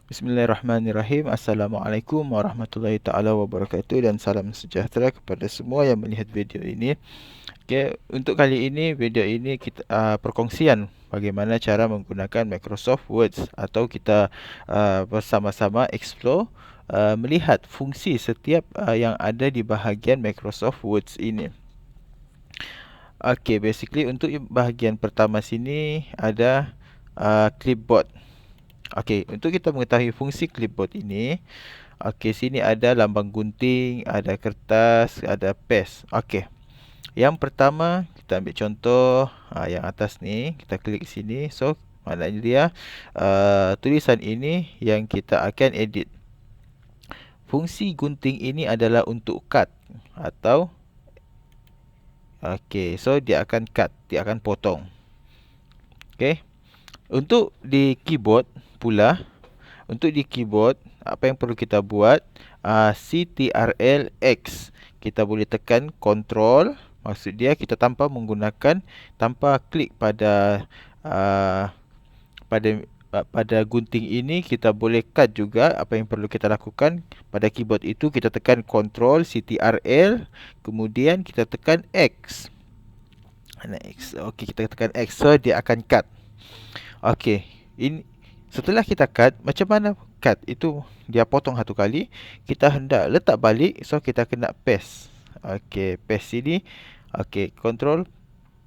Bismillahirrahmanirrahim. Assalamualaikum warahmatullahi taala wabarakatuh dan salam sejahtera kepada semua yang melihat video ini. Okey, untuk kali ini video ini kita perkongsian bagaimana cara menggunakan Microsoft Word atau kita bersama-sama explore melihat fungsi setiap yang ada di bahagian Microsoft Word ini. Okey, basically untuk bahagian pertama sini ada clipboard. Okey, untuk kita mengetahui fungsi clipboard ini, okey, sini ada lambang gunting, ada kertas, ada paste. Okey. Yang pertama, kita ambil contoh yang atas ni, kita klik sini. So, maknanya dia tulisan ini yang kita akan edit. Fungsi gunting ini adalah untuk cut atau okey, so dia akan cut, dia akan potong. Okey. Untuk di keyboard pula, untuk di keyboard, apa yang perlu kita buat? Ctrl X. Kita boleh tekan Ctrl. Maksud dia kita tanpa klik pada pada gunting ini, kita boleh cut juga. Apa yang perlu kita lakukan pada keyboard itu, kita tekan Ctrl, Ctrl, kemudian kita tekan X. Okey, kita tekan X, so dia akan cut. Okey, setelah kita cut, macam mana cut? Itu dia potong satu kali, kita hendak letak balik, so kita kena paste. Okey, paste sini. Okey, control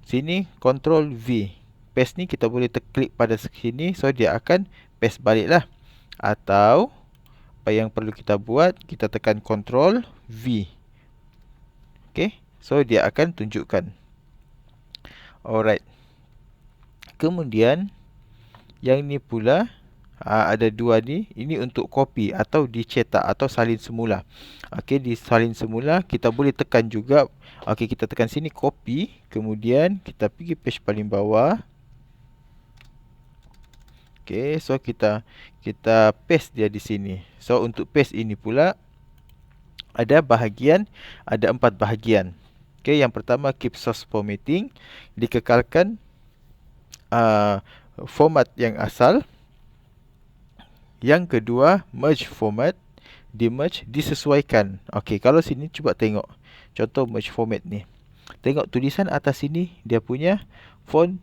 sini, control V. Paste ni kita boleh klik pada sini, so dia akan paste balik lah. Atau apa yang perlu kita buat, kita tekan control V. Okey, so dia akan tunjukkan. Alright. Kemudian yang ni pula ada dua ni. Ini untuk copy atau dicetak atau salin semula. Okey, di salin semula kita boleh tekan juga. Okey, kita tekan sini copy, kemudian kita pergi page paling bawah. Okey, so kita paste dia di sini. So untuk paste ini pula ada 4 bahagian. Okey, yang pertama keep source formatting, dikekalkan format yang asal. Yang kedua, merge format, disesuaikan. Okey, kalau sini cuba tengok contoh merge format ni. Tengok tulisan atas sini, dia punya font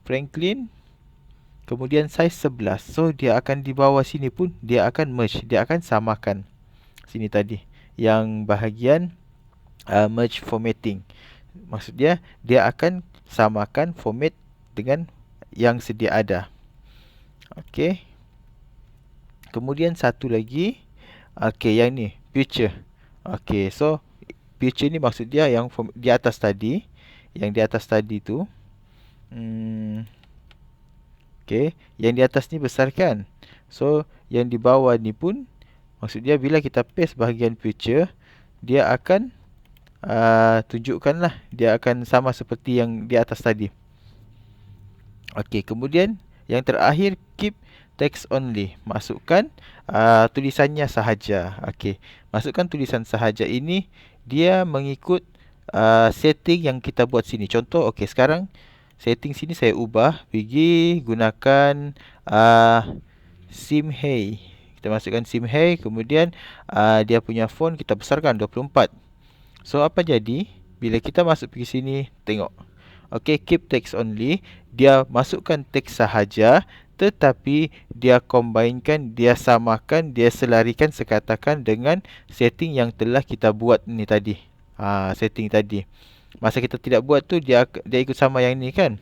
Franklin, kemudian size 11. So dia akan di bawah sini pun dia akan merge, dia akan samakan sini tadi yang bahagian merge formatting. Maksud dia akan samakan format dengan yang sedia ada. Okey. Kemudian satu lagi, okey, yang ni picture. Okey, so picture ni maksud dia yang di atas tadi, tu. Okey, yang di atas ni besar kan? So yang di bawah ni pun, maksud dia bila kita paste bahagian picture, dia akan tunjukkanlah, dia akan sama seperti yang di atas tadi. Okey, kemudian yang terakhir, keep text only. Masukkan tulisannya sahaja. Okey, masukkan tulisan sahaja ini, dia mengikut setting yang kita buat sini. Contoh, okey, sekarang setting sini saya ubah, pergi gunakan Simhai. Kita masukkan Simhai, kemudian dia punya font kita besarkan 24. So apa jadi? Bila kita masuk pergi sini, tengok. Okey, keep text only, dia masukkan teks sahaja, tetapi dia combinekan, dia samakan, dia selarikan sekatakan dengan setting yang telah kita buat ni tadi. Setting tadi. Masa kita tidak buat tu, dia ikut sama yang ni kan?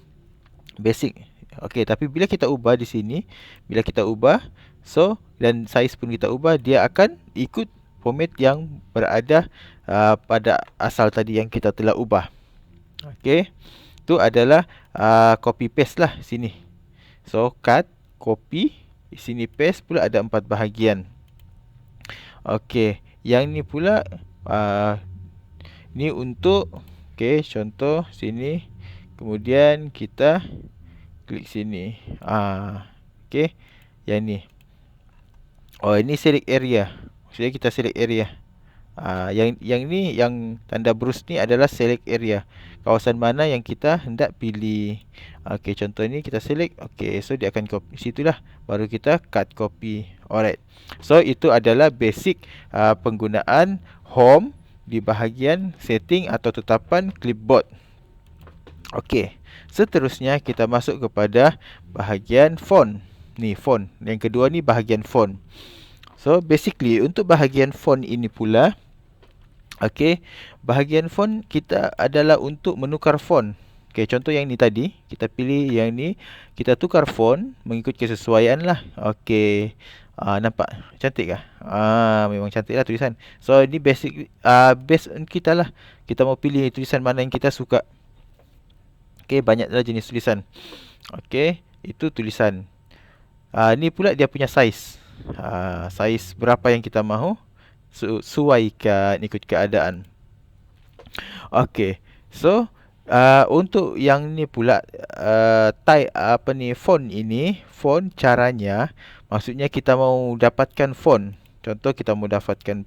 Basic. Okey, tapi bila kita ubah di sini, bila kita ubah, so dan size pun kita ubah, dia akan ikut format yang berada pada asal tadi yang kita telah ubah. Okey, itu adalah copy paste lah sini. So cut, copy, sini paste pula ada 4 bahagian. Okey, yang ni pula ni untuk contoh sini, kemudian kita klik sini. Okey, yang ni. Oh, ini select area. Maksudnya kita select area. Yang ni, yang tanda brush ni adalah select area, kawasan mana yang kita hendak pilih. Okey, contoh ni kita select. Okey, so dia akan copy situlah, baru kita cut copy. Alright. So itu adalah basic penggunaan home di bahagian setting atau tetapan clipboard. Okey, seterusnya kita masuk kepada bahagian font. Ni font. Yang kedua ni bahagian font. So basically untuk bahagian font ini pula, okey, bahagian font kita adalah untuk menukar font. Okey, contoh yang ni tadi, kita pilih yang ni, kita tukar font mengikut kesesuaian lah. Okey. Nampak cantik kah? Memang cantik lah tulisan. So ini basic based on kita lah. Kita mau pilih tulisan mana yang kita suka. Okey, banyaklah jenis tulisan. Okey, itu tulisan. Ni pula dia punya size. Size berapa yang kita mahu, sesuaikan ikut keadaan. Okey. So, untuk yang ni pula type font ini, font caranya, maksudnya kita mau dapatkan font. Contoh kita mau dapatkan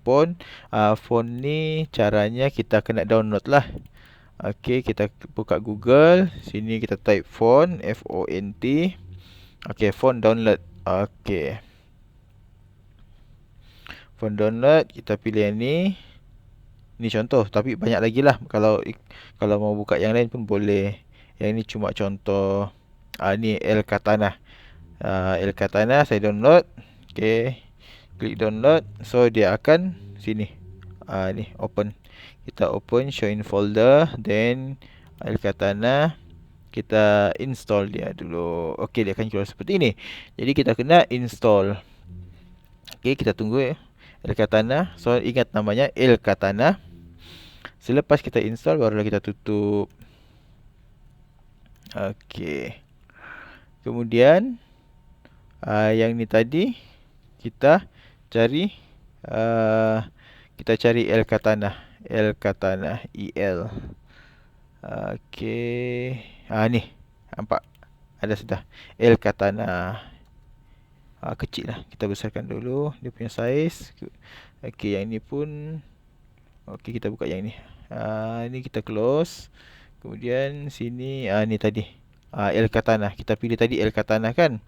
font ni caranya kita kena download lah. Okey, kita buka Google. Sini kita type font, F-O-N-T. Okey, font download. Okey. Font download, kita pilih yang ni. Ni contoh, tapi banyak lagi lah. Kalau mau buka yang lain pun boleh. Yang ni cuma contoh. Ni Elkatana. Elkatana saya download. Okey. Klik download. So dia akan sini. Ni open. Kita open, show in folder, then Elkatana, kita install dia dulu. Okey, dia akan keluar seperti ini. Jadi kita kena install. Okey, kita tunggu Elkatana. So ingat namanya Elkatana. Selepas kita install, barulah kita tutup. Okey. Kemudian yang ni tadi kita cari Elkatana. Elkatana, EL. Okey. Ni. Nampak? Ada sudah. Elkatana. Kecil lah. Kita besarkan dulu dia punya size. Okey, yang ni pun. Okey, kita buka yang ni. Ni kita close. Kemudian sini. Ni tadi. Elkatana. Kita pilih tadi Elkatana kan?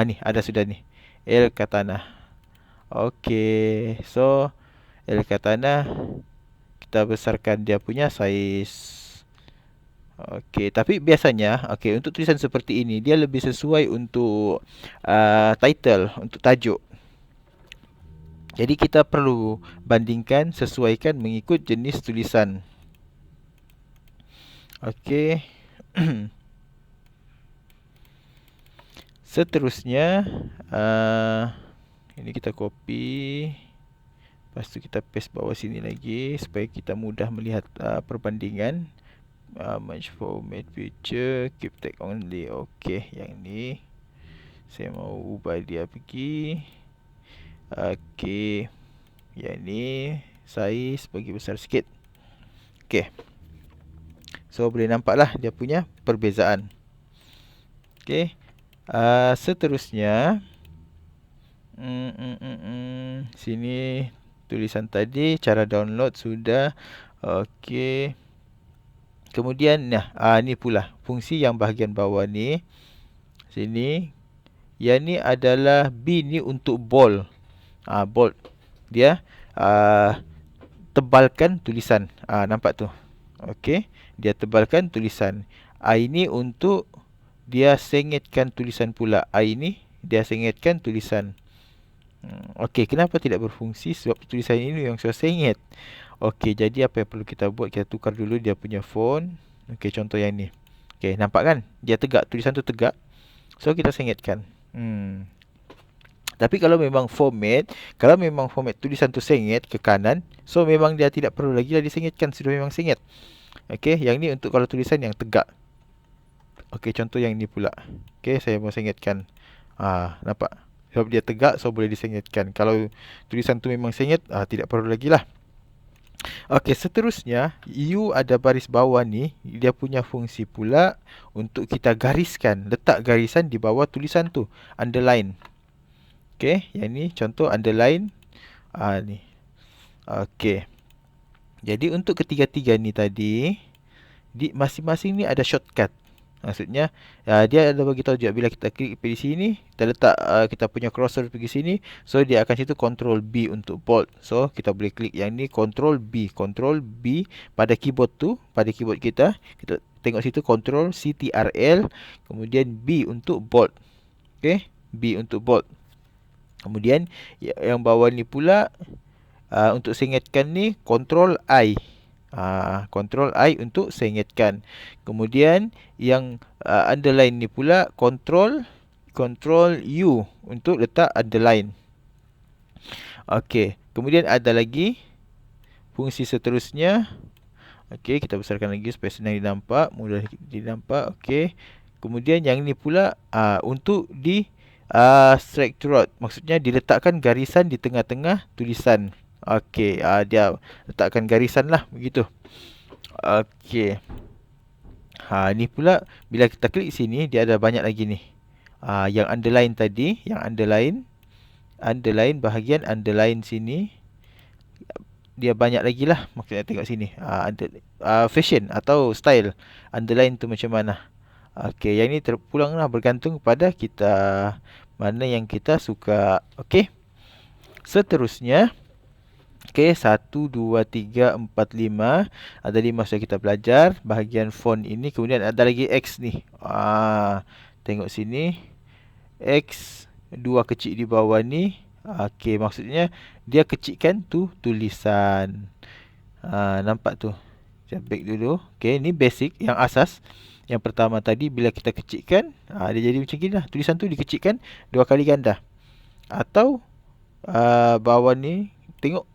Ni. Ada sudah ni. Elkatana. Okey. So, Elkatana. Kita besarkan dia punya size. Okey, tapi biasanya untuk tulisan seperti ini dia lebih sesuai untuk title, untuk tajuk. Jadi kita perlu bandingkan, sesuaikan mengikut jenis tulisan. Okey. Seterusnya ini kita copy. Lepas tu kita paste bawah sini lagi supaya kita mudah melihat perbandingan. Merge format picture, keep tag only. Okey, yang ni saya mau ubah dia pergi. Okey, yang ni size bagi besar sikit. Okey. So boleh nampaklah dia punya perbezaan. Okey. Seterusnya sini tulisan tadi, cara download sudah. Okey. Kemudian ni pula fungsi yang bahagian bawah ni. Sini. Yang ni adalah B ni untuk bold. Bold. Dia tebalkan tulisan. Nampak tu. Okey. Dia tebalkan tulisan. I ni untuk dia sengitkan tulisan pula. I ni dia sengitkan tulisan. Okey, kenapa tidak berfungsi? Sebab tulisan ini yang sudah sengit. Okey, jadi apa yang perlu kita buat? Kita tukar dulu dia punya font. Okey, contoh yang ni. Okey, nampak kan? Dia tegak, tulisan tu tegak. So kita sengitkan. Tapi kalau memang format tulisan tu sengit ke kanan, so memang dia tidak perlu lagi lah disengitkan, sudah memang sengit. Okey, yang ni untuk kalau tulisan yang tegak. Okey, contoh yang ni pula. Okey, saya mau sengitkan. Nampak? Sebab dia tegak, so boleh disengitkan. Kalau tulisan tu memang sengit, tidak perlu lagi lah. Okey, seterusnya U ada baris bawah ni, dia punya fungsi pula untuk kita gariskan, letak garisan di bawah tulisan tu, underline. Okey, yang ni contoh underline. Ni. Okey. Jadi untuk ketiga-tiga ni tadi, di masing-masing ni ada shortcut. Maksudnya dia ada bagi tahu juga bila kita klik pergi sini, kita letak kita punya cursor pergi sini, so dia akan situ control B untuk bold. So kita boleh klik yang ni control B pada keyboard tu, pada keyboard kita. Kita tengok situ control CTRL, kemudian B untuk bold. Okey, B untuk bold. Kemudian yang bawah ni pula untuk sengitkan ni control I. Control I untuk sengitkan. Kemudian yang underline ni pula control U untuk letak underline. Okey, kemudian ada lagi fungsi seterusnya. Okey, kita besarkan lagi supaya senang dinampak, mudah dinampak. Okey. Kemudian yang ni pula untuk di strike through. Maksudnya diletakkan garisan di tengah-tengah tulisan. Okey, dia letakkan garisan lah begitu. Okey. Ni pula bila kita klik sini dia ada banyak lagi ni. Yang underline tadi, yang underline bahagian underline sini dia banyak lagi lah. Maksudnya tengok sini. Fashion atau style underline tu macam mana. Okey, yang ni terpulang lah bergantung kepada kita mana yang kita suka. Okey. Seterusnya okey, 1, 2, 3, 4, 5. Ada 5 sudah kita belajar. Bahagian font ini. Kemudian ada lagi X ni. Tengok sini. X. 2 kecil di bawah ni. Okey, maksudnya dia kecilkan tu tulisan. Nampak tu. Saya back dulu. Okey, ni basic. Yang asas. Yang pertama tadi bila kita kecilkan. Dia jadi macam gini lah. Tulisan tu dikecilkan 2 kali ganda. Atau bawah ni. Tengok.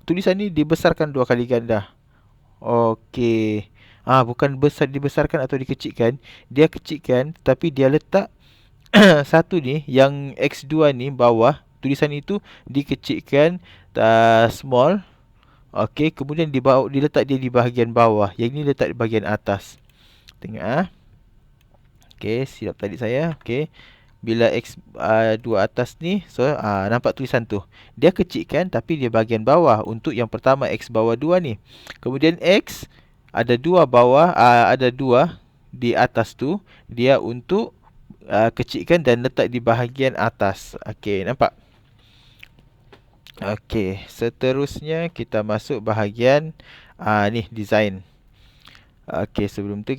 Tulisan ni dibesarkan 2 kali ganda. Okey. Bukan dibesarkan atau dikecilkan. Dia kecilkan tapi dia letak satu ni yang X2 ni bawah, tulisan itu dikecilkan small. Okey, kemudian diletak dia di bahagian bawah. Yang ni letak di bahagian atas. Tengok Okey, silap tadi saya. Okey. Bila X2 atas ni, so nampak tulisan tu. Dia kecilkan tapi dia bahagian bawah untuk yang pertama X bawah 2 ni. Kemudian X ada 2 bawah, ada 2 di atas tu. Dia untuk kecilkan dan letak di bahagian atas. Okey, nampak? Okey, seterusnya kita masuk bahagian ni design. Okey, sebelum tu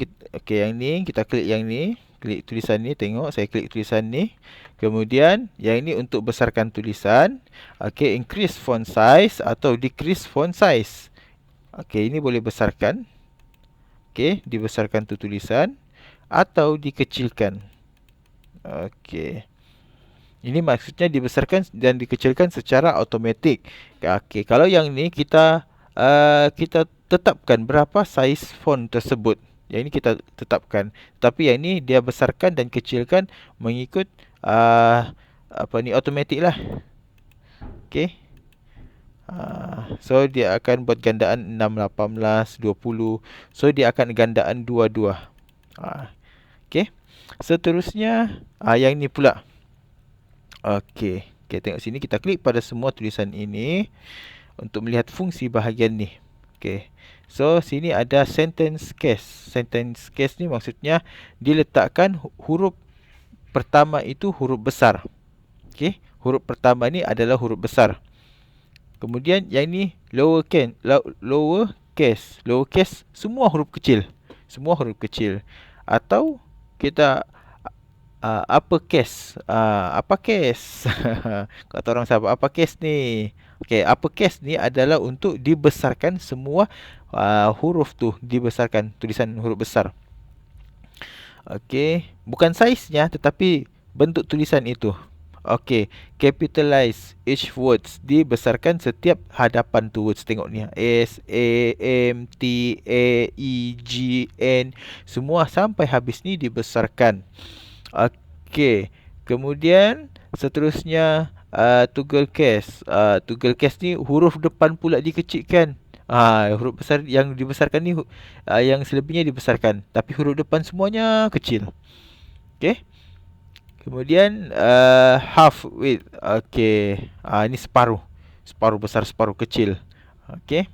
yang ni kita klik yang ni. Klik tulisan ni, tengok saya klik tulisan ni. Kemudian yang ini untuk besarkan tulisan. Okey, increase font size atau decrease font size. Okey, ini boleh besarkan. Okey, dibesarkan tu tulisan atau dikecilkan. Okey. Ini maksudnya dibesarkan dan dikecilkan secara automatik. Okey, kalau yang ni kita tetapkan berapa saiz font tersebut. Yang ini kita tetapkan. Tapi yang ni dia besarkan dan kecilkan mengikut automatik lah. Okey. So dia akan buat gandaan 6, 18, 20. So dia akan gandaan 22. Okey. Seterusnya yang ni pula. Okey. Okey, tengok sini kita klik pada semua tulisan ini untuk melihat fungsi bahagian ni. Okey. So sini ada sentence case. Sentence case ni maksudnya diletakkan huruf pertama itu huruf besar. Okey, huruf pertama ni adalah huruf besar. Kemudian yang ni lower case semua huruf kecil. Semua huruf kecil. Atau kita upper case. Apa case? Kata orang sahabat, apa case ni? Okey, upper case ni adalah untuk dibesarkan semua huruf tu, dibesarkan tulisan huruf besar. Okey, bukan saiznya tetapi bentuk tulisan itu. Okey, capitalize each words, dibesarkan setiap hadapan tu words. Tengok ni, S, A, M, T, A, E, G, N, semua sampai habis ni dibesarkan. Okey, kemudian seterusnya toggle case. Toggle case ni huruf depan pula dikecilkan. Huruf besar yang dibesarkan ni yang selebihnya dibesarkan, tapi huruf depan semuanya kecil. Okey. Kemudian half width. Okey. Ini separuh. Separuh besar, separuh kecil. Okey.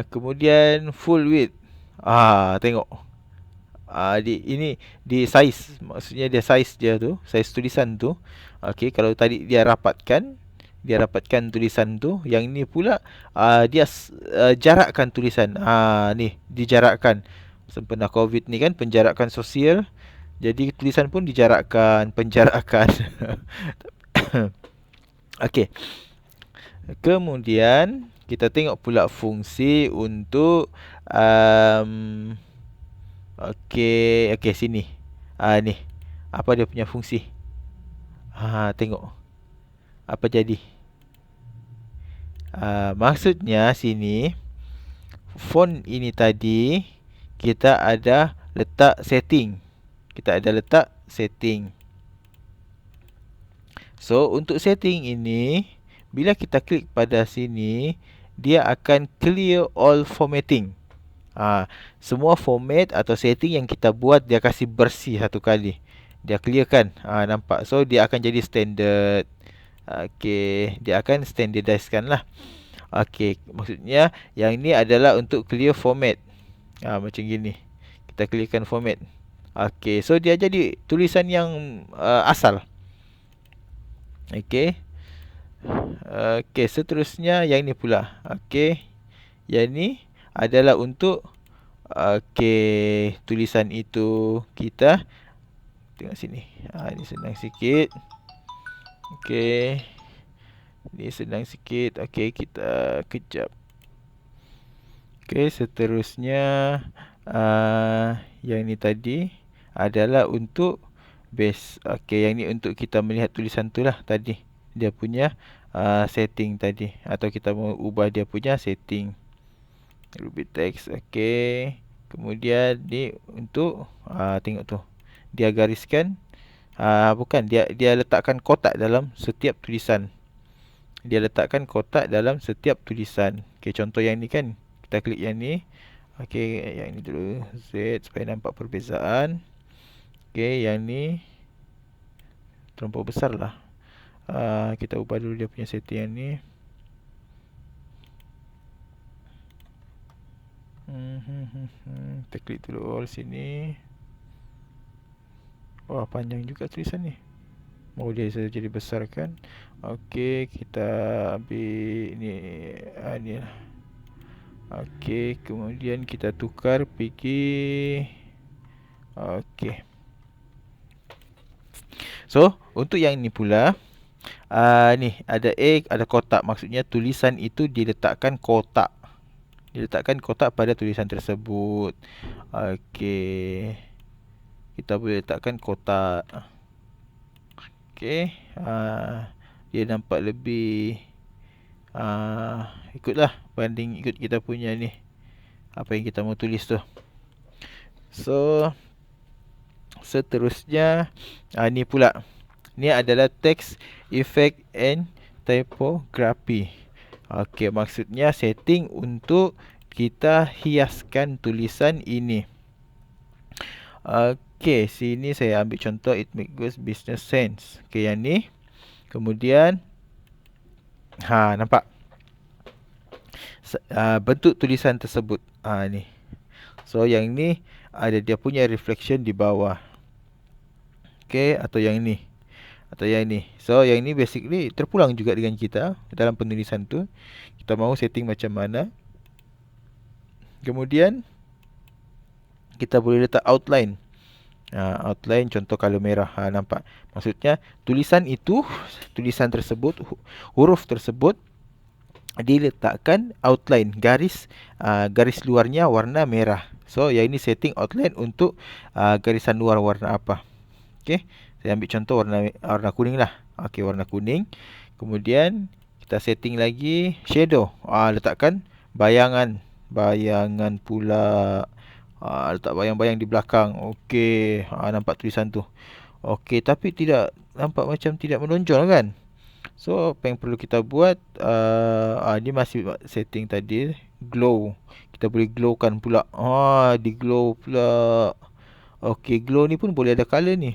Kemudian full width. Tengok. Ini di size, maksudnya dia size dia tu, size tulisan tu. Okey, kalau tadi dia rapatkan tulisan tu, yang ini pula dia jarakkan tulisan. Ni dijarakkan. Sempena Covid ni kan, penjarakan sosial. Jadi tulisan pun dijarakkan, penjarakan. Okey. Kemudian kita tengok pula fungsi untuk okey sini. Ni. Apa dia punya fungsi? Tengok. Apa jadi? Maksudnya sini font ini tadi kita ada letak setting. So untuk setting ini, bila kita klik pada sini, dia akan clear all formatting. Semua format atau setting yang kita buat, dia kasih bersih satu kali. Dia clearkan. Nampak? So dia akan jadi standard. Okey, dia akan standardizekan lah. Okey, maksudnya yang ni adalah untuk clear format. Macam gini. Kita clearkan format. Okey, so dia jadi tulisan yang asal. Okey. Okey, seterusnya yang ni pula. Okey. Yang ni adalah untuk tulisan itu kita tengok sini. Ni senang sikit. Okey. Ni senang sikit. Okey, kita kejap. Okey, seterusnya yang ni tadi adalah untuk base. Okey, yang ni untuk kita melihat tulisan tu lah tadi. Dia punya setting tadi, atau kita mau ubah dia punya setting. Ruby text. Okey. Kemudian ni untuk tengok tu. Dia gariskan bukan dia letakkan kotak dalam setiap tulisan. Okey, contoh yang ni kan. Kita klik yang ni. Okey, yang ni dulu Z supaya nampak perbezaan. Okey, yang ni terlampau besar lah. Kita ubah dulu dia punya setting yang ni. Kita klik dulu all sini. Wah, panjang juga tulisan ni. Mau dia jadi besar kan. Okey, kita ambil ni. Ni lah. Okey, kemudian kita tukar pergi. Okey. So, untuk yang ni pula, ni ada ada kotak. Maksudnya tulisan itu diletakkan kotak. Pada tulisan tersebut. Okey. Kita boleh letakkan kotak. Okey. Dia nampak lebih ikutlah banding ikut kita punya ni, apa yang kita mau tulis tu. So seterusnya ni pula. Ni adalah text effect and typography. Okey, maksudnya setting untuk kita hiaskan tulisan ini. Okey, sini saya ambil contoh it make good business sense. Okey, yang ni. Kemudian nampak bentuk tulisan tersebut. Ni. So yang ni ada dia punya reflection di bawah. Okey, atau yang ni. So yang ni basically terpulang juga dengan kita dalam penulisan tu. Kita mahu setting macam mana. Kemudian kita boleh letak outline. Outline contoh color merah. Nampak? Maksudnya tulisan tersebut, huruf tersebut diletakkan outline, garis luarnya warna merah. So yang ini setting outline untuk garisan luar warna apa. Okey, saya ambil contoh warna kuning lah. Okey, warna kuning. Kemudian kita setting lagi shadow. Letakkan bayangan pula. Letak bayang-bayang di belakang. Okey, nampak tulisan tu. Okey, tapi tidak nampak macam tidak menonjol kan. So apa yang perlu kita buat, ni masih setting tadi, glow. Kita boleh glowkan pula. Di glow pula. Okey, glow ni pun boleh ada color ni.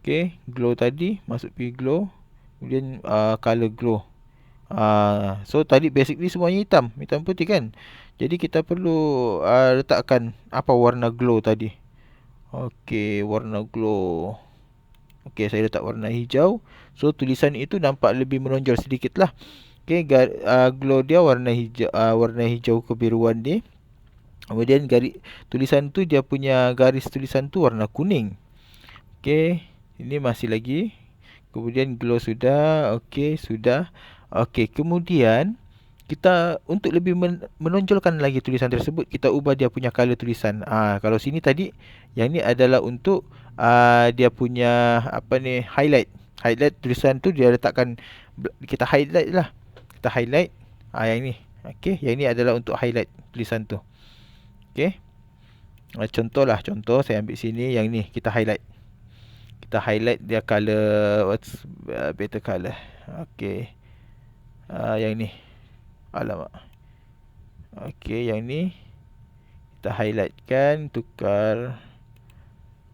Okey, glow tadi masuk pergi glow. Kemudian color glow. So tadi basically semuanya hitam, hitam putih kan. Jadi kita perlu letakkan apa warna glow tadi. Okey, warna glow. Okey, saya letak warna hijau. So tulisan itu nampak lebih menonjol sedikit lah. Okey, glow dia warna hijau kebiruan ni. Kemudian tulisan tu dia punya garis tulisan tu warna kuning. Okey, ini masih lagi. Kemudian glow sudah. Okey, sudah. Okey, kemudian kita untuk lebih menonjolkan lagi tulisan tersebut, kita ubah dia punya color tulisan. Kalau sini tadi yang ni adalah untuk dia punya apa ni, highlight. Highlight tulisan tu dia letakkan, kita highlight lah. Kita highlight yang ni. Okey, yang ni adalah untuk highlight tulisan tu. Okey. Contoh saya ambil sini yang ni kita highlight. Kita highlight dia color, what's better color. Okey. Yang ni. Alamak. Okey, yang ni kita highlightkan, tukar.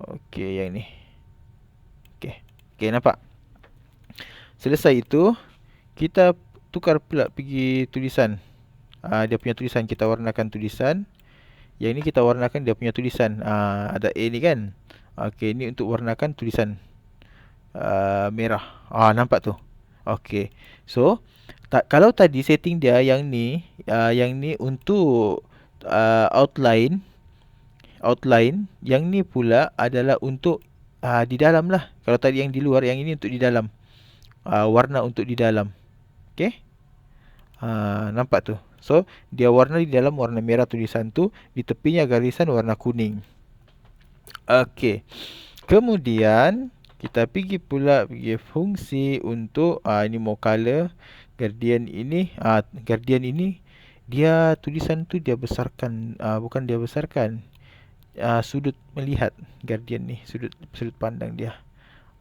Okey, yang ni. Okey. Okey, nampak? Selesai itu, kita tukar pula pergi tulisan. Dia punya tulisan, kita warnakan tulisan. Yang ni kita warnakan dia punya tulisan. Ada A ni kan. Okey, ni untuk warnakan tulisan merah. Nampak tu? Okey. So, kalau tadi setting dia yang ni untuk outline. Yang ni pula adalah untuk di dalam lah. Kalau tadi yang di luar, yang ini untuk di dalam. Warna untuk di dalam. Okey. Nampak tu? So, dia warna di dalam warna merah tulisan tu, di tepinya garisan warna kuning. Okey. Kemudian kita pergi fungsi untuk ini more color. Gradient ini dia tulisan tu dia besarkan, bukan dia besarkan, sudut melihat gradient ni, sudut pandang dia.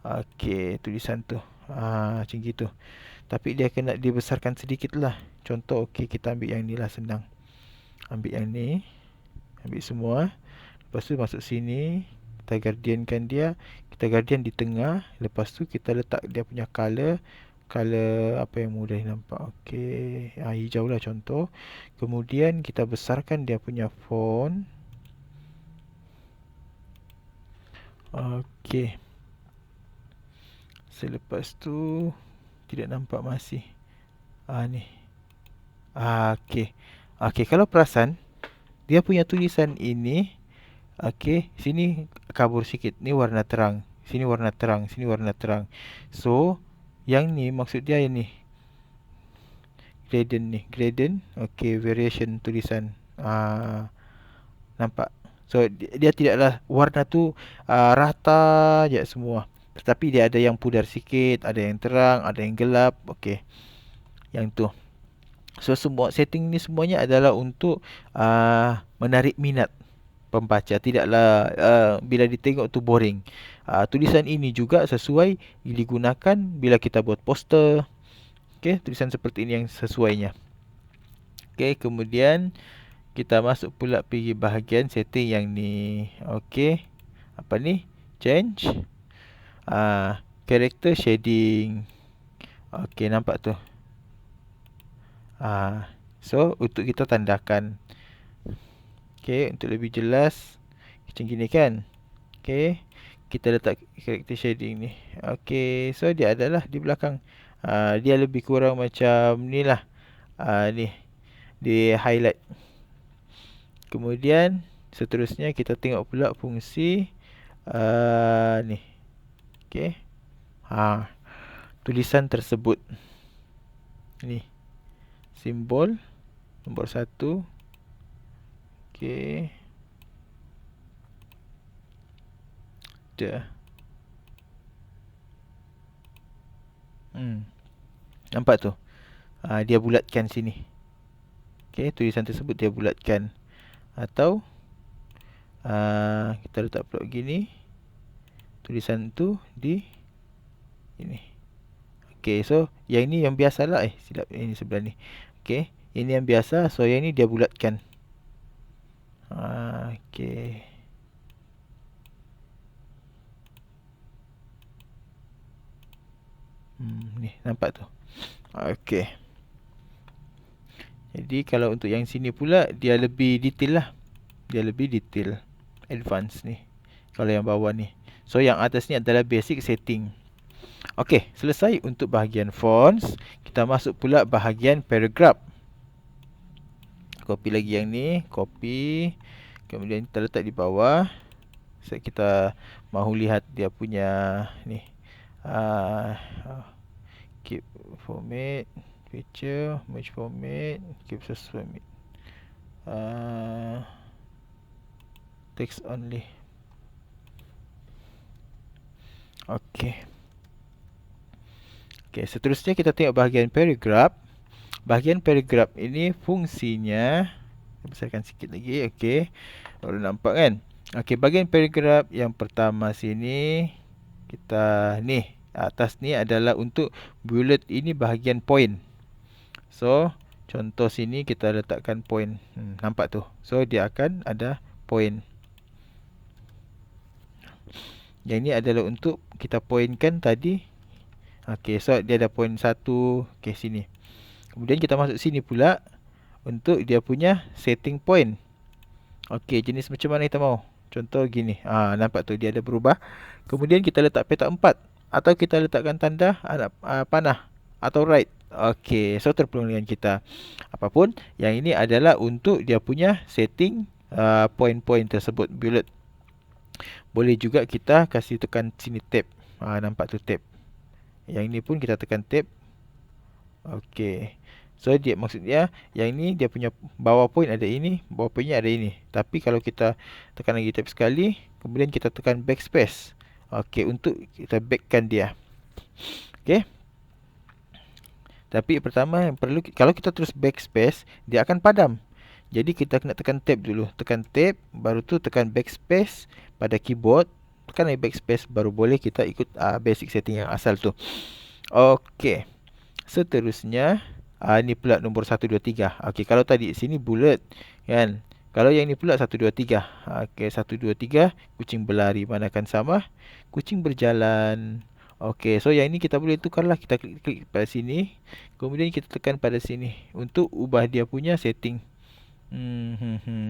Okey, tulisan tu macam gitu. Tapi dia kena dibesarkan sedikit lah. Contoh, okey, kita ambil yang ni lah, senang. Ambil yang ni, ambil semua. Lepas tu masuk sini, kita gradientkan dia. Kita gradient di tengah. Lepas tu kita letak dia punya color. Color apa yang mudah nampak. Okey, hijau lah contoh. Kemudian kita besarkan dia punya font. Okey. Selepas tu tidak nampak masih. Ni. Okey. Okey, kalau perasan dia punya tulisan ini, okey, sini kabur sikit. Ni warna terang. Sini warna terang, sini warna terang. So, yang ni maksud dia yang ni. Gradient ni, gradient. Okey, variation tulisan. Nampak? So, dia tidaklah warna tu rata je semua. Tetapi dia ada yang pudar sikit, ada yang terang, ada yang gelap. Okey. Yang tu. So, semua setting ni semuanya adalah untuk menarik minat pembaca. Tidaklah bila ditengok tu boring. Tulisan ini juga sesuai digunakan bila kita buat poster. Okey, tulisan seperti ini yang sesuainya. Okey, kemudian kita masuk pula pergi bahagian setting yang ni. Okey. Apa ni? Change. Character shading. Okey, nampak tu. So, untuk kita tandakan. Okey, untuk lebih jelas. Macam gini kan? Okey. Kita letak character shading ni. Okey, so dia adalah di belakang. Dia lebih kurang macam ni lah. Ni. Di highlight. Kemudian seterusnya kita tengok pula fungsi ni. Okey. Tulisan tersebut. Ni. Simbol nombor 1. Okey. Dah. Nampak tu? Dia bulatkan sini. Okey, tulisan tersebut dia bulatkan. Atau kita letak pula gini. Tulisan tu di ini. Okey, so yang ni yang biasalah. Silap, ini sebelah ni. Okey, ini yang biasa. So yang ni dia bulatkan. Okey. Ni nampak tu. Okey. Jadi kalau untuk yang sini pula dia lebih detail lah. Dia lebih detail, advance ni. Kalau yang bawah ni. So yang atas ni adalah basic setting. Okey, selesai untuk bahagian fonts. Kita masuk pula bahagian paragraph. Copy lagi yang ni, copy. Kemudian kita letak di bawah. So kita mahu lihat dia punya ni. Keep format, picture, merge format, keep source format. Text only. Okey. Okey, seterusnya kita tengok bahagian paragraph. Bahagian paragraph ini fungsinya, saya besarkan sikit lagi. Okey, baru nampak kan? Okey, bahagian paragraph yang pertama sini, kita ni atas ni adalah untuk bullet, ini bahagian point. So contoh sini kita letakkan point, nampak tu. So dia akan ada point. Yang ini adalah untuk kita pointkan tadi. Okey, so dia ada point 1. Okey, sini. Kemudian kita masuk sini pula untuk dia punya setting point. Okey, jenis macam mana kita mahu? Contoh gini. Nampak tu dia ada berubah. Kemudian kita letak petak 4 atau kita letakkan tanda panah atau right. Okey, so terpulang dengan kita. Apapun, yang ini adalah untuk dia punya setting point-point tersebut, bullet. Boleh juga kita kasih tekan sini tab. Nampak tu tab. Yang ini pun kita tekan tab. Okey. So dia maksudnya yang ini dia punya bawah point ada ini, bawah pointnya ada ini. Tapi kalau kita tekan lagi tab sekali, kemudian kita tekan backspace. Okey, untuk kita backkan dia. Okey. Tapi pertama yang perlu, kalau kita terus backspace, dia akan padam. Jadi kita kena tekan tab dulu. Tekan tab, baru tu tekan backspace pada keyboard. Tekan lagi backspace, baru boleh kita ikut basic setting yang asal tu. Okey. Seterusnya, ni pula nombor 1, 2, 3. Okey, kalau tadi sini bullet kan. Kalau yang ni pula 1, 2, 3. Okey, 1, 2, 3. Kucing berlari, manakan sama? Kucing berjalan. Okey, so yang ini kita boleh tukarlah. Kita klik pada sini. Kemudian kita tekan pada sini untuk ubah dia punya setting.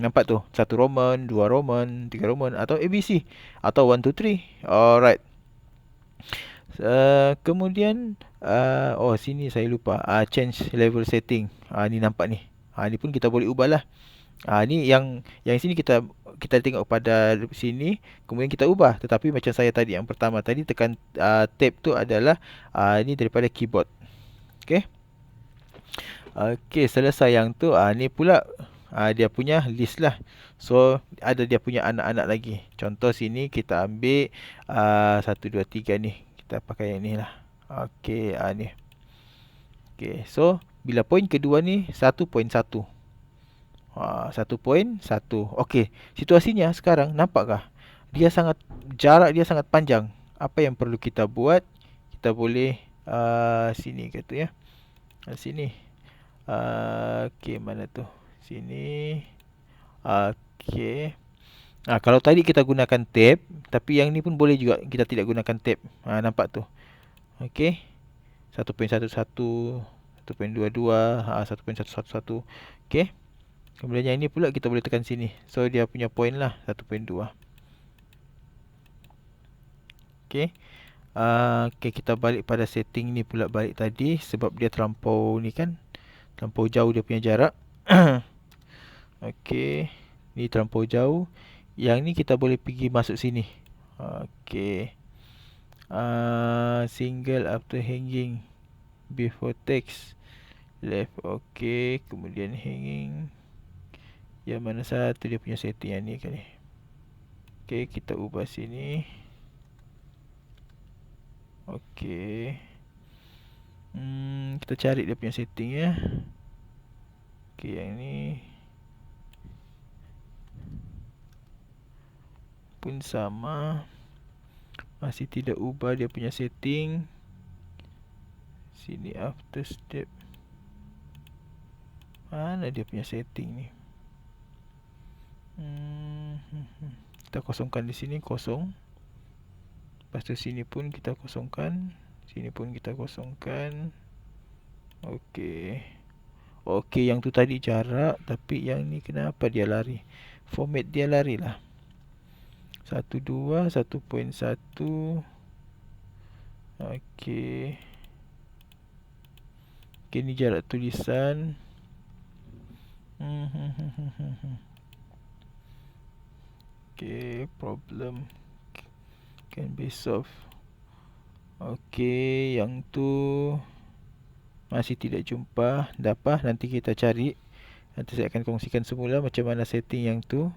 Nampak tu? 1 Roman, 2 Roman, 3 Roman atau ABC atau 1, 2, 3. Alright. Kemudian sini saya lupa change level setting. Ni nampak ni. Ni pun kita boleh ubahlah. Ni yang sini kita tengok pada sini, kemudian kita ubah. Tetapi macam saya tadi yang pertama tadi tekan tab tu adalah ni daripada keyboard. Okey. Okey, selesai yang tu. Ni pula dia punya list lah. So ada dia punya anak-anak lagi. Contoh sini kita ambil 1, 2, 3 ni. Kita pakai yang ni lah. Okey, ni. Okey, so bila point kedua ni 1.1. 1.1. Okey, situasinya sekarang nampakkah? Jarak dia sangat panjang. Apa yang perlu kita buat? Kita boleh sini kata ya. Sini. Okey, mana tu? Sini. Okey. Kalau tadi kita gunakan tab, tapi yang ni pun boleh juga kita tidak gunakan tab. Nampak tu. Okey. 1.11, 1.22, 1.111. Okey. Kemudian yang ini pula kita boleh tekan sini. So dia punya point lah 1.2. Okey. Okey, kita balik pada setting ni pula balik tadi sebab dia terlampau ni kan. Terlampau jauh dia punya jarak. Okey. Ni terlampau jauh. Yang ni kita boleh pergi masuk sini. Okey. Single after hanging before text left. Okey, kemudian hanging. Yang mana satu dia punya setting yang ni kali. Okey, kita ubah sini. Okey. Kita cari dia punya setting ya. Okey, yang ni pun sama. Masih tidak ubah dia punya setting. Sini after step. Mana dia punya setting ni? Kita kosongkan di sini, kosong. Lepas tu sini pun kita kosongkan. Sini pun kita kosongkan. Okey. Okey, yang tu tadi jarak, tapi yang ni kenapa dia lari? Format dia lari lah. 12, 1.1. Okey. Okey, ni jarak tulisan. Okey, problem can be solved. Okey, yang tu masih tidak jumpa. Dah apa? Nanti kita cari. Nanti saya akan kongsikan semula macam mana setting yang tu.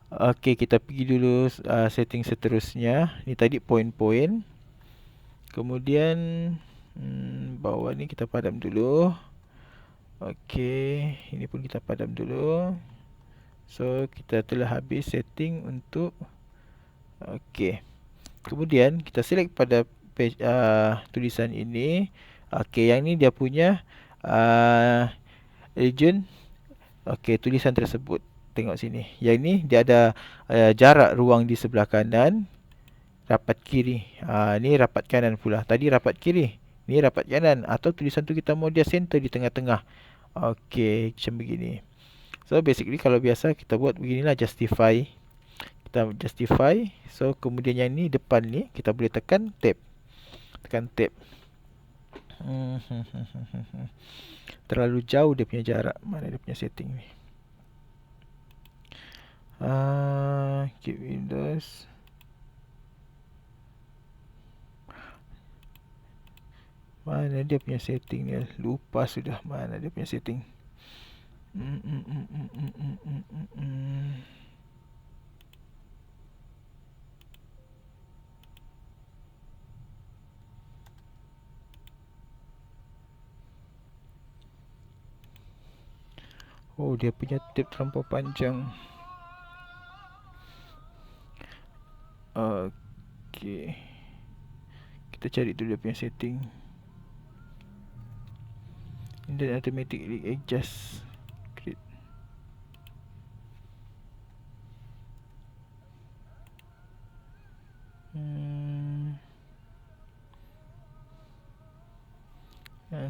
Okey, kita pergi dulu setting seterusnya. Ni tadi poin-poin. Kemudian bawah ni kita padam dulu. Okey, ini pun kita padam dulu. So, kita telah habis setting untuk okey. Kemudian kita select pada page, tulisan ini. Okey, yang ni dia punya region. Okey, tulisan tersebut. Tengok sini. Yang ni dia ada jarak ruang di sebelah kanan, rapat kiri. Ni rapat kanan pula. Tadi rapat kiri, ni rapat kanan. Atau tulisan tu kita mau dia center di tengah-tengah. Okey, macam begini. So basically kalau biasa kita buat beginilah, justify. Kita justify. So kemudian yang ni depan ni kita boleh tekan tab. Tekan tab. Terlalu jauh dia punya jarak. Mana dia punya setting ni? Keep Windows. Mana dia punya setting ni? Lupa sudah mana dia punya setting. Oh, dia punya tab terlampau panjang. Okey. Kita cari dulu dia punya setting. And then automatically adjust. Create.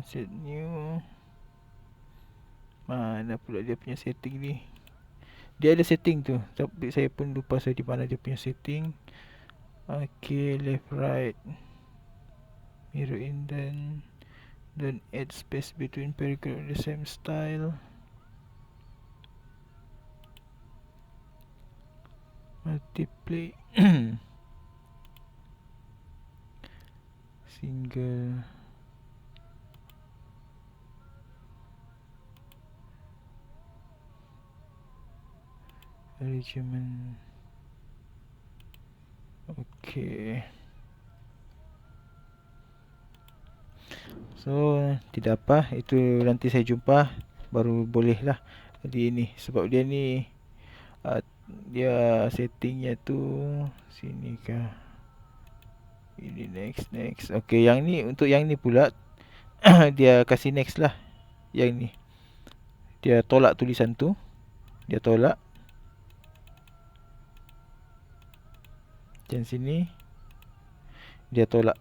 Set new. Mana pula dia punya setting ni? Dia ada setting tu, tapi saya pun lupa saya di mana dia punya setting. Okay, left right, mirror indent, don't add space between paragraph in the same style. Multiply. Single. Arrangement. Okay. So tidak apa, itu nanti saya jumpa baru boleh lah. Jadi ini sebab dia ni dia settingnya tu sini kah? Ini next. Okay, yang ni untuk yang ni pula dia kasih next lah. Yang ni dia tolak tulisan tu. Dia tolak. Dan sini dia tolak.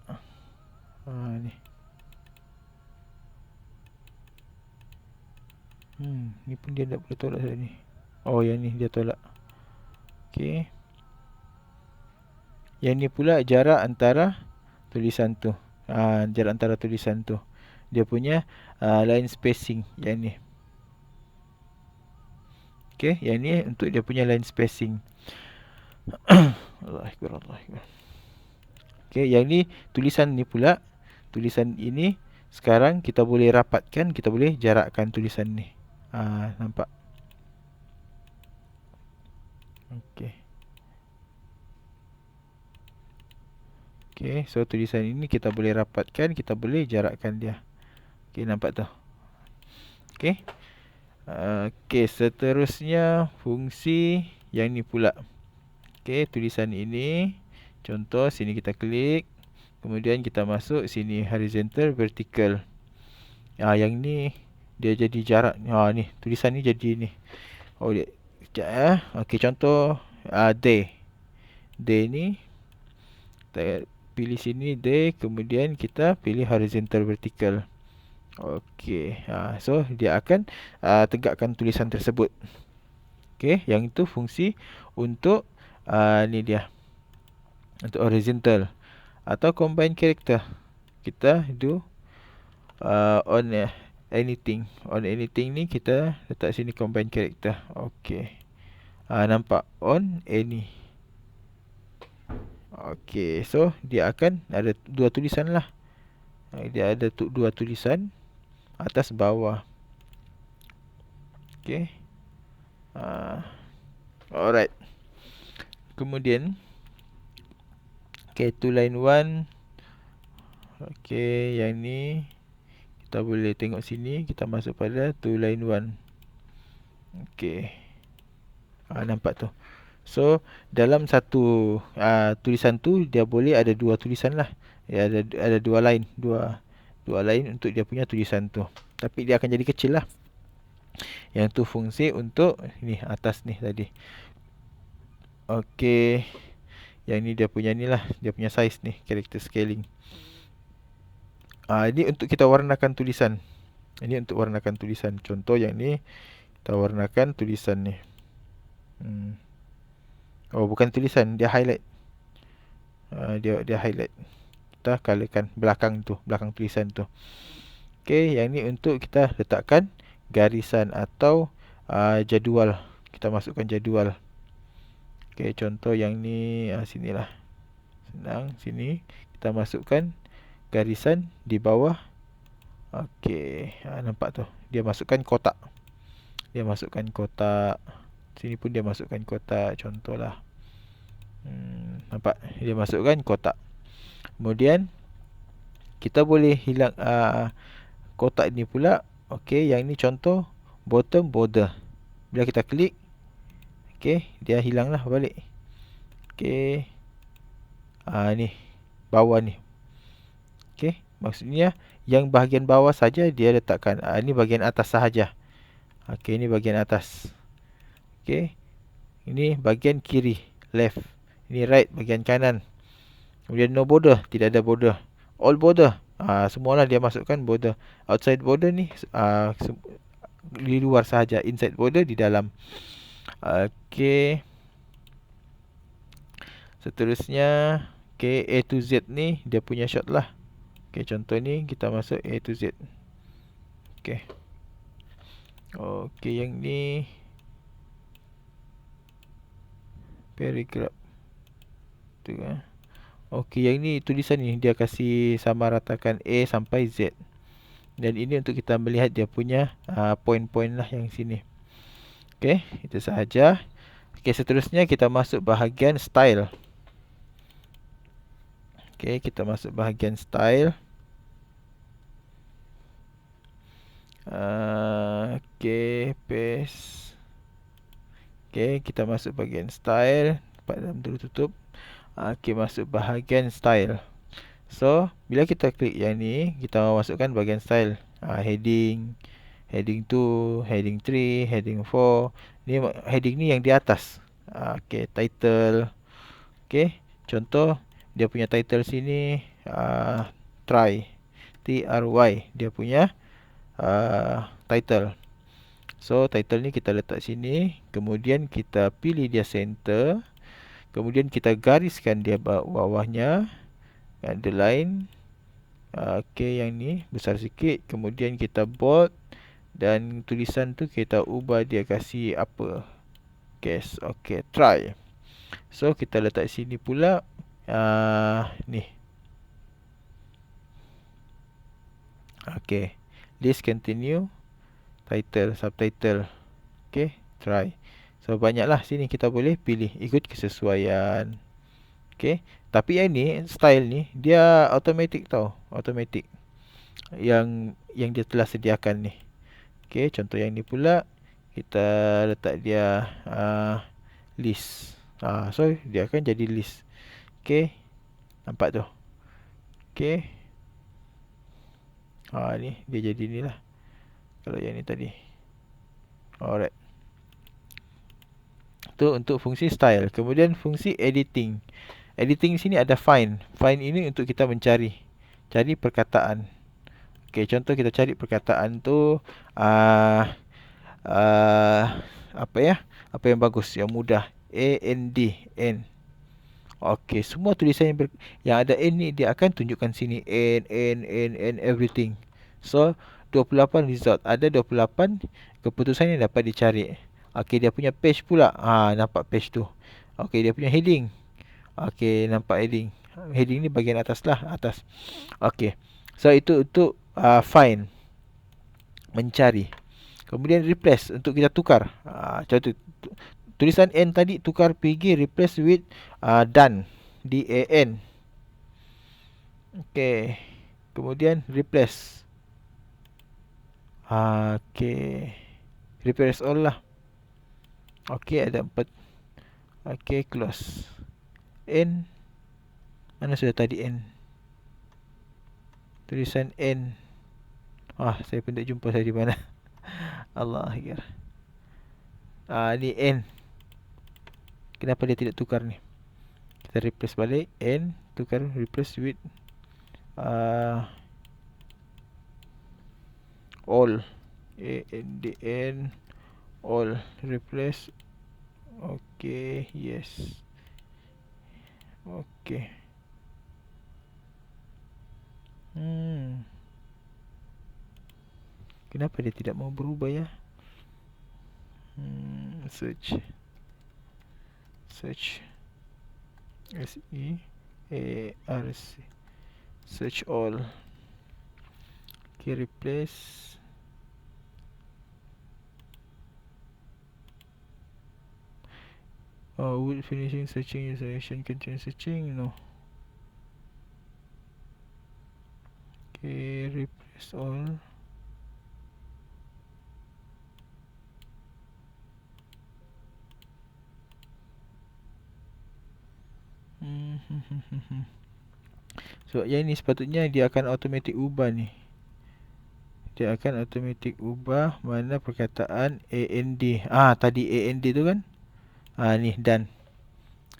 Ni. Ni pun dia tak boleh tolak saya ni. Oh, yang ni dia tolak. Okey. Yang ni pula jarak antara tulisan tu. Jarak antara tulisan tu. Dia punya line spacing yang ni. Okey, yang ni untuk dia punya line spacing. Allah Akbar. Okey, yang ni tulisan ni pula. Tulisan ini sekarang kita boleh rapatkan, kita boleh jarakkan tulisan ni. Nampak? Okey. Okey, so tulisan ini kita boleh rapatkan, kita boleh jarakkan dia. Okey, nampak tu. Okey. Okey, seterusnya fungsi yang ni pula. Okey, tulisan ini. Contoh sini kita klik. Kemudian kita masuk sini horizontal, vertical. Yang ni dia jadi jarak. Ni tulisan ni jadi ni. Oh, dia kejap Okey, contoh day. Day ni kita pilih sini day, kemudian kita pilih horizontal vertical. Okey, so dia akan tegakkan tulisan tersebut. Okey, yang itu fungsi untuk ni dia, untuk horizontal. Atau combine character, kita do on anything. On anything ni kita letak sini combine character. Okey, nampak on any. Okey, so dia akan ada dua tulisan lah. Dia ada dua tulisan, atas bawah. Okey. Alright. Kemudian to line 1. Okey, yang ni kita boleh tengok sini, kita masuk pada to line 1. Okey. Nampak tu. So dalam satu tulisan tu dia boleh ada dua tulisan lah. Ya, ada dua line, dua line untuk dia punya tulisan tu. Tapi dia akan jadi kecil lah. Yang tu fungsi untuk ni atas ni tadi. Okey. Yang ni dia punya ni lah, dia punya size ni, character scaling. Ini untuk kita warnakan tulisan. Ini untuk warnakan tulisan. Contoh yang ni kita warnakan tulisan ni. Oh, bukan tulisan, dia highlight. Dia highlight. Kita colorkan belakang tu, belakang tulisan tu. Okey, yang ni untuk kita letakkan garisan atau jadual. Kita masukkan jadual. Okey, contoh yang ni sinilah. Senang, sini kita masukkan garisan di bawah. Okey, nampak tu. Dia masukkan kotak. Dia masukkan kotak. Sini pun dia masukkan kotak, contohlah. Nampak? Dia masukkan kotak. Kemudian kita boleh hilang kotak ni pula. Okey, yang ni contoh bottom border. Bila kita klik, okey, dia hilanglah balik. Okey. Ni bawah ni. Okey, maksudnya yang bahagian bawah saja dia letakkan. Ini bahagian atas sahaja. Okey, ini bahagian atas. Okey. Ini bahagian kiri, left. Ini right, bahagian kanan. Kemudian no border, tidak ada border. All border, semualah dia masukkan border. Outside border ni di luar sahaja. Inside border di dalam. Okey. Seterusnya, okey, A to Z ni dia punya short lah. Okey, contoh ni kita masuk A to Z. Okey. Okey, yang ni paragraph. Tu Okey, yang ni tulisan ni dia kasih sama ratakan A sampai Z. Dan ini untuk kita melihat dia punya poin-poin lah yang sini. Okey, itu sahaja. Okey, seterusnya kita masuk bahagian style. Okey, kita masuk bahagian style. Okey, paste. Okey, kita masuk bahagian style. Dapat dalam tutup. Okey, masuk bahagian style. So, bila kita klik yang ni, kita masukkan bahagian style. Heading, heading 2, heading 3, heading 4. Ni heading ni yang di atas. Okey, title. Okey, contoh dia punya title sini try. TRY dia punya title. So, title ni kita letak sini. Kemudian kita pilih dia center. Kemudian kita gariskan dia bawahnya. Underline. Okey, yang ni besar sikit. Kemudian kita bold. Dan tulisan tu kita ubah dia kasih apa. Case. Okey, try. So, kita letak sini pula. Ni. Okey. List continue. Title, subtitle. Okey, try. So, banyaklah sini kita boleh pilih ikut kesesuaian. Okey, tapi yang ni, style ni, dia automatic tau. Automatic. Yang dia telah sediakan ni. Okey, contoh yang ni pula. Kita letak dia list. So, dia akan jadi list. Okey, nampak tu. Okey. Ni, dia jadi ni lah. Kalau yang ni tadi. Alright. Itu untuk fungsi style. Kemudian fungsi editing. Editing sini ada find. Find ini untuk kita mencari perkataan. Okey, contoh kita cari perkataan tu uh, uh, apa ya? Apa yang bagus, yang mudah. N. Okey, semua tulisan yang ada N ni dia akan tunjukkan sini N everything. So 28 result. Ada 28 keputusan yang dapat dicari. Okey, dia punya page pula. Nampak page tu. Okey, dia punya heading. Okey, nampak heading. Heading ni bahagian atas lah, atas. Okey. So itu untuk find, mencari. Kemudian replace, untuk kita tukar. Contoh tulisan N tadi tukar pergi replace with done. D-A-N. Okey. Kemudian replace. Okey. Replace all lah. Okey, ada 4. Okey, close. N. Mana sudah tadi N? Tulisan N. Saya pun tak jumpa saya di mana. Allah Akbar. Ni N. Kenapa dia tidak tukar ni? Kita replace balik. N. Tukar, replace with all. A-N-D-N. All. Replace. Okay, yes. Okay. Kenapa dia tidak mau berubah ya? Search. S-E-A-R-C. Search all. Okay, replace. Would finishing searching your selection continue searching? No. Okay, replace all. So yang ni sepatutnya dia akan automatic ubah ni. Dia akan automatic ubah mana perkataan AND. Tadi AND tu kan? Ni done.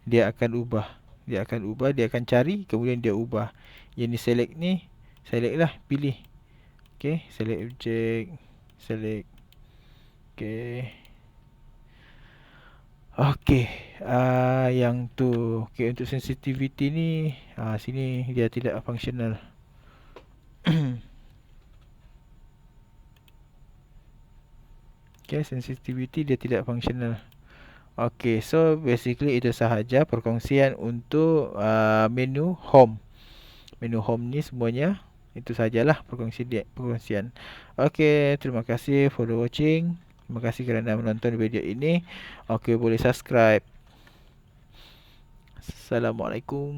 Dia akan ubah. Dia akan cari, kemudian dia ubah. Yang ni select ni, select lah, pilih. Okay, select object, select. Okay. Okay, yang tu. Okay, untuk sensitivity ni, sini dia tidak functional. Okay, sensitivity dia tidak functional. Okay, so basically itu sahaja perkongsian untuk menu home. Menu home ni semuanya itu sajalah perkongsian. Okay, terima kasih for watching. Terima kasih kerana menonton video ini. Okay, boleh subscribe. Assalamualaikum.